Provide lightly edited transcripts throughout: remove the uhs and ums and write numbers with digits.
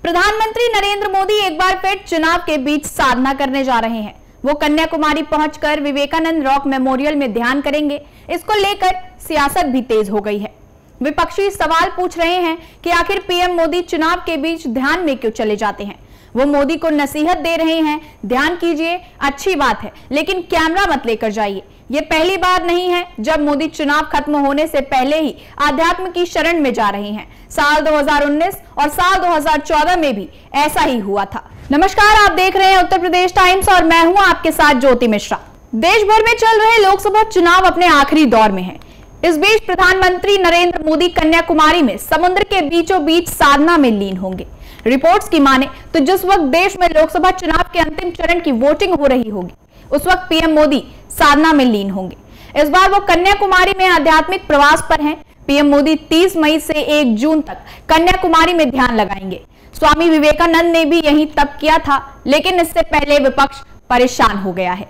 प्रधानमंत्री नरेंद्र मोदी एक बार फिर चुनाव के बीच साधना करने जा रहे हैं। वो कन्याकुमारी पहुंचकर विवेकानंद रॉक मेमोरियल में ध्यान करेंगे। इसको लेकर सियासत भी तेज हो गई है। विपक्षी सवाल पूछ रहे हैं कि आखिर पीएम मोदी चुनाव के बीच ध्यान में क्यों चले जाते हैं। वो मोदी को नसीहत दे रहे हैं, ध्यान कीजिए, अच्छी बात है, लेकिन कैमरा मत लेकर जाइए। ये पहली बार नहीं है जब मोदी चुनाव खत्म होने से पहले ही आध्यात्म की शरण में जा रहे हैं। साल 2019 और साल 2014 में भी ऐसा ही हुआ था। नमस्कार, आप देख रहे हैं उत्तर प्रदेश टाइम्स और मैं हूं आपके साथ ज्योति मिश्रा। देश भर में चल रहे लोकसभा चुनाव अपने आखिरी दौर में है। इस बीच प्रधानमंत्री नरेंद्र मोदी कन्याकुमारी में समुद्र के बीचों बीच साधना में लीन होंगे। रिपोर्ट्स की माने तो जिस वक्त देश में लोकसभा चुनाव के अंतिम चरण की वोटिंग हो रही होगी, उस वक्त पीएम मोदी साधना में लीन होंगे। इस बार वो कन्याकुमारी में आध्यात्मिक प्रवास पर हैं। पीएम मोदी 30 मई से 1 जून तक कन्याकुमारी में ध्यान लगाएंगे। स्वामी विवेकानंद ने भी यही तप किया था, लेकिन इससे पहले विपक्ष परेशान हो गया है।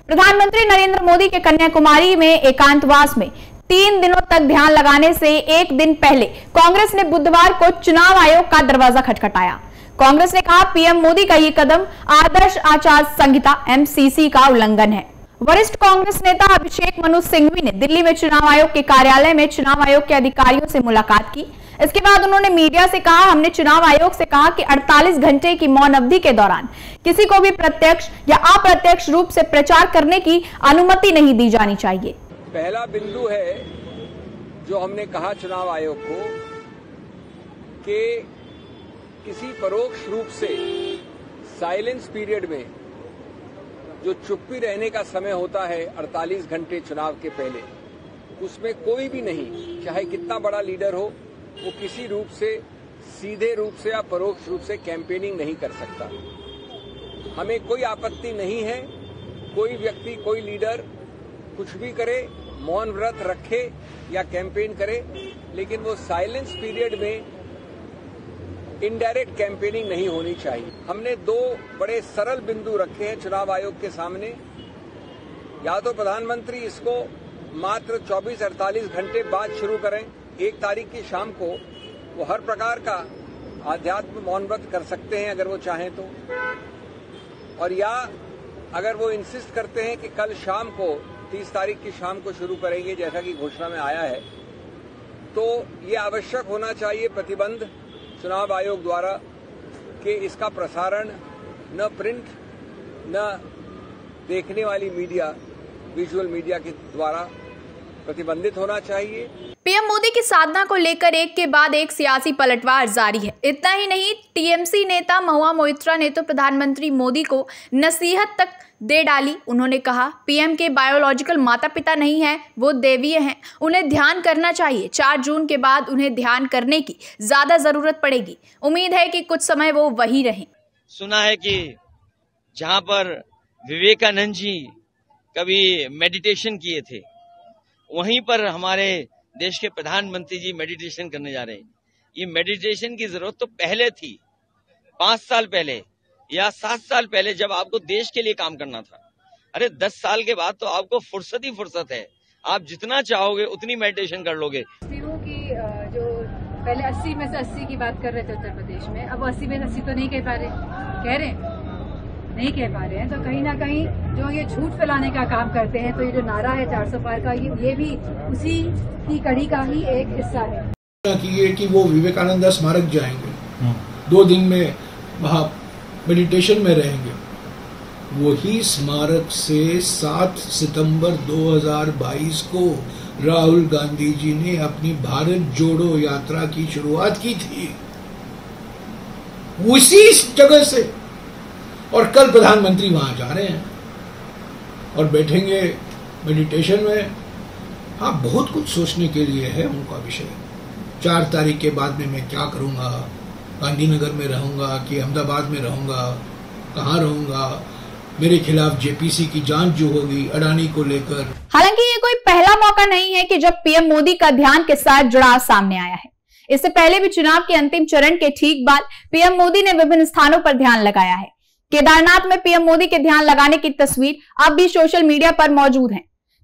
प्रधानमंत्री नरेंद्र मोदी के कन्याकुमारी में एकांतवास में 3 दिनों तक ध्यान लगाने से एक दिन पहले कांग्रेस ने बुधवार को चुनाव आयोग का दरवाजा खटखटाया। कांग्रेस ने कहा पीएम मोदी का ये कदम आदर्श आचार संहिता एमसीसी का उल्लंघन है। वरिष्ठ कांग्रेस नेता अभिषेक मनु सिंघवी ने दिल्ली में चुनाव आयोग के कार्यालय में चुनाव आयोग के अधिकारियों से मुलाकात की। इसके बाद उन्होंने मीडिया से कहा, हमने चुनाव आयोग से कहा कि 48 घंटे की मौन अवधि के दौरान किसी को भी प्रत्यक्ष या अप्रत्यक्ष रूप से प्रचार करने की अनुमति नहीं दी जानी चाहिए। पहला बिंदु है जो हमने कहा चुनाव आयोग को कि किसी परोक्ष रूप से साइलेंस पीरियड में जो चुप्पी रहने का समय होता है 48 घंटे चुनाव के पहले, उसमें कोई भी नहीं, चाहे कितना बड़ा लीडर हो, वो किसी रूप से, सीधे रूप से या परोक्ष रूप से कैंपेनिंग नहीं कर सकता। हमें कोई आपत्ति नहीं है, कोई व्यक्ति, कोई लीडर कुछ भी करे, मौन व्रत रखे या कैंपेन करे, लेकिन वो साइलेंस पीरियड में इनडायरेक्ट कैंपेनिंग नहीं होनी चाहिए। हमने 2 बड़े सरल बिंदु रखे हैं चुनाव आयोग के सामने। या तो प्रधानमंत्री इसको मात्र 24-48 घंटे बाद शुरू करें, 1 तारीख की शाम को वो हर प्रकार का आध्यात्म मौन व्रत कर सकते हैं अगर वो चाहें तो, और या अगर वो इंसिस्ट करते हैं कि कल शाम को 30 तारीख की शाम को शुरू करेंगे जैसा कि घोषणा में आया है, तो ये आवश्यक होना चाहिए प्रतिबंध चुनाव आयोग द्वारा कि इसका प्रसारण न प्रिंट न देखने वाली मीडिया, विजुअल मीडिया के द्वारा प्रतिबंधित होना चाहिए। पीएम मोदी की साधना को लेकर एक के बाद एक सियासी पलटवार जारी है। इतना ही नहीं, टीएमसी नेता महुआ मोइत्रा ने तो प्रधानमंत्री मोदी को नसीहत तक दे डाली। उन्होंने कहा पीएम के बायोलॉजिकल माता पिता नहीं हैं, वो देवीय हैं, उन्हें ध्यान करना चाहिए। 4 जून के बाद उन्हें ध्यान करने की ज्यादा जरूरत पड़ेगी। उम्मीद है कि कुछ समय वो वही रहें। सुना है कि जहां पर विवेकानंद जी कभी मेडिटेशन किए थे, वहीं पर हमारे देश के प्रधानमंत्री जी मेडिटेशन करने जा रहे हैं। ये मेडिटेशन की जरूरत तो पहले थी, 5 साल पहले या 7 साल पहले, जब आपको देश के लिए काम करना था। अरे 10 साल के बाद तो आपको फुर्सत ही फुर्सत है, आप जितना चाहोगे उतनी मेडिटेशन कर लोगे। कि जो पहले 80 में से 80 की बात कर रहे थे उत्तर प्रदेश में, अब 80 में 80 तो नहीं कह पा रहे, कह रहे हैं नहीं कह पा रहे हैं, तो कहीं ना कहीं जो ये झूठ फैलाने का काम करते हैं, तो ये जो नारा है 400 पार का, ये भी उसी की कड़ी का ही एक हिस्सा है। कि वो विवेकानंद स्मारक जाएंगे, 2 दिन में वहाँ मेडिटेशन में रहेंगे। वही स्मारक से 7 सितंबर 2022 को राहुल गांधी जी ने अपनी भारत जोड़ो यात्रा की शुरुआत की थी, उसी जगह से। और कल प्रधानमंत्री वहां जा रहे हैं और बैठेंगे मेडिटेशन में। हाँ, बहुत कुछ सोचने के लिए है उनका विषय। 4 तारीख के बाद में मैं क्या करूंगा, गांधीनगर में रहूंगा कि अहमदाबाद में रहूंगा, कहाँ रहूंगा, मेरे खिलाफ जेपीसी की जांच जो होगी अडानी को लेकर। हालांकि ये कोई पहला मौका नहीं है कि जब पीएम मोदी का ध्यान के साथ जुड़ाव सामने आया है। इससे पहले भी चुनाव के अंतिम चरण के ठीक बाद पीएम मोदी ने विभिन्न स्थानों पर ध्यान लगाया है। केदारनाथ में पीएम मोदी के ध्यान लगाने की तस्वीर अब भी सोशल मीडिया पर मौजूद है।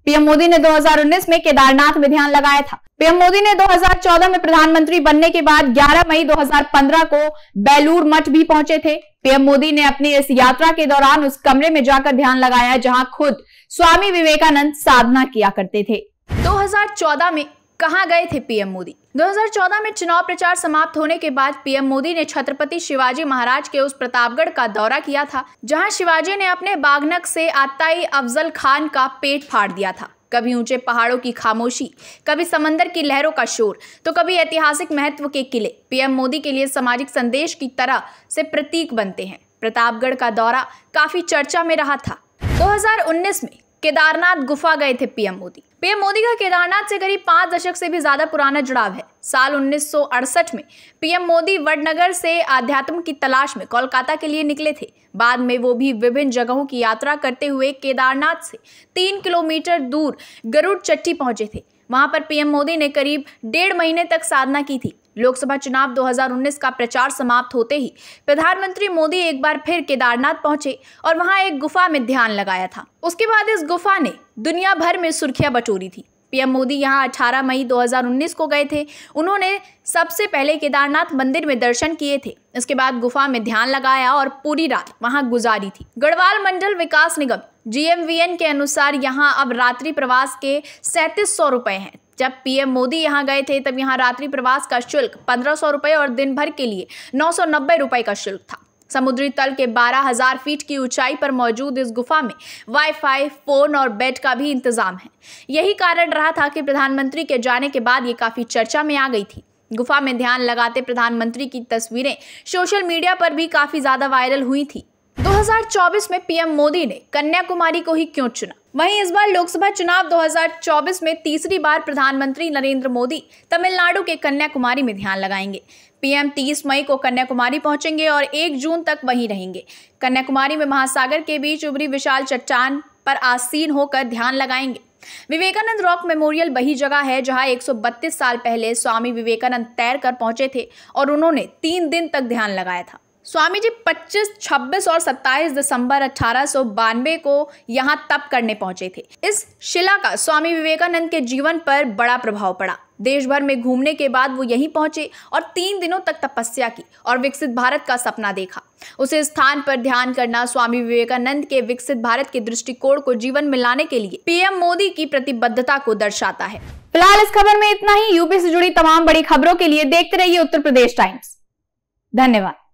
पीएम मोदी ने 2019 में केदारनाथ में ध्यान लगाया था। पीएम मोदी ने 2014 में प्रधानमंत्री बनने के बाद 11 मई 2015 को बेलूर मठ भी पहुंचे थे। पीएम मोदी ने अपनी इस यात्रा के दौरान उस कमरे में जाकर ध्यान लगाया जहां खुद स्वामी विवेकानंद साधना किया करते थे। 2014 में कहां गए थे पीएम मोदी? 2014 में चुनाव प्रचार समाप्त होने के बाद पीएम मोदी ने छत्रपति शिवाजी महाराज के उस प्रतापगढ़ का दौरा किया था जहां शिवाजी ने अपने बागनक से आताई अफजल खान का पेट फाड़ दिया था। कभी ऊंचे पहाड़ों की खामोशी, कभी समंदर की लहरों का शोर, तो कभी ऐतिहासिक महत्व के किले पीएम मोदी के लिए सामाजिक संदेश की तरह से प्रतीक बनते हैं। प्रतापगढ़ का दौरा काफी चर्चा में रहा था। 2019 में केदारनाथ गुफा गए थे पीएम मोदी। पीएम मोदी का केदारनाथ से करीब 5 दशक से भी ज्यादा पुराना जुड़ाव है। साल 1968 में पीएम मोदी वडनगर से आध्यात्म की तलाश में कोलकाता के लिए निकले थे। बाद में वो भी विभिन्न जगहों की यात्रा करते हुए केदारनाथ से 3 किलोमीटर दूर गरुड़ चट्टी पहुंचे थे। वहां पर पीएम मोदी ने करीब 1.5 महीने तक साधना की थी। लोकसभा चुनाव 2019 का प्रचार समाप्त होते ही प्रधानमंत्री मोदी एक बार फिर केदारनाथ पहुंचे और वहां एक गुफा में ध्यान लगाया था। उसके बाद इस गुफा ने दुनिया भर में सुर्खियां बटोरी थी। पीएम मोदी यहां 18 मई 2019 को गए थे। उन्होंने सबसे पहले केदारनाथ मंदिर में दर्शन किए थे। इसके बाद गुफा में ध्यान लगाया और पूरी रात वहां गुजारी थी। गढ़वाल मंडल विकास निगम GMVN के अनुसार यहां अब रात्रि प्रवास के 3700 रुपए हैं। जब पीएम मोदी यहां गए थे तब यहां रात्रि प्रवास का शुल्क 1500 रुपए और दिन भर के लिए 990 रुपए का शुल्क था। समुद्री तल के 12,000 फीट की ऊंचाई पर मौजूद इस गुफा में वाईफाई, फोन और बेड का भी इंतजाम है। यही कारण रहा था कि प्रधानमंत्री के जाने के बाद ये काफी चर्चा में आ गई थी। गुफा में ध्यान लगाते प्रधानमंत्री की तस्वीरें सोशल मीडिया पर भी काफी ज्यादा वायरल हुई थी। 2024 में पीएम मोदी ने कन्याकुमारी को ही क्यों चुना? वहीं इस बार लोकसभा चुनाव 2024 में तीसरी बार प्रधानमंत्री नरेंद्र मोदी तमिलनाडु के कन्याकुमारी में ध्यान लगाएंगे। पीएम 30 मई को कन्याकुमारी पहुंचेंगे और 1 जून तक वहीं रहेंगे। कन्याकुमारी में महासागर के बीच उभरी विशाल चट्टान पर आसीन होकर ध्यान लगाएंगे। विवेकानंद रॉक मेमोरियल वही जगह है जहां 132 साल पहले स्वामी विवेकानंद तैर कर पहुंचे थे और उन्होंने 3 दिन तक ध्यान लगाया था। स्वामी जी 25, 26 और 27 दिसंबर 1892 को यहाँ तप करने पहुंचे थे। इस शिला का स्वामी विवेकानंद के जीवन पर बड़ा प्रभाव पड़ा। देश भर में घूमने के बाद वो यहीं पहुंचे और 3 दिनों तक तपस्या की और विकसित भारत का सपना देखा। उसे स्थान पर ध्यान करना स्वामी विवेकानंद के विकसित भारत के दृष्टिकोण को जीवन में लाने के लिए पीएम मोदी की प्रतिबद्धता को दर्शाता है। फिलहाल इस खबर में इतना ही। यूपी से जुड़ी तमाम बड़ी खबरों के लिए देखते रहिए उत्तर प्रदेश टाइम्स। धन्यवाद।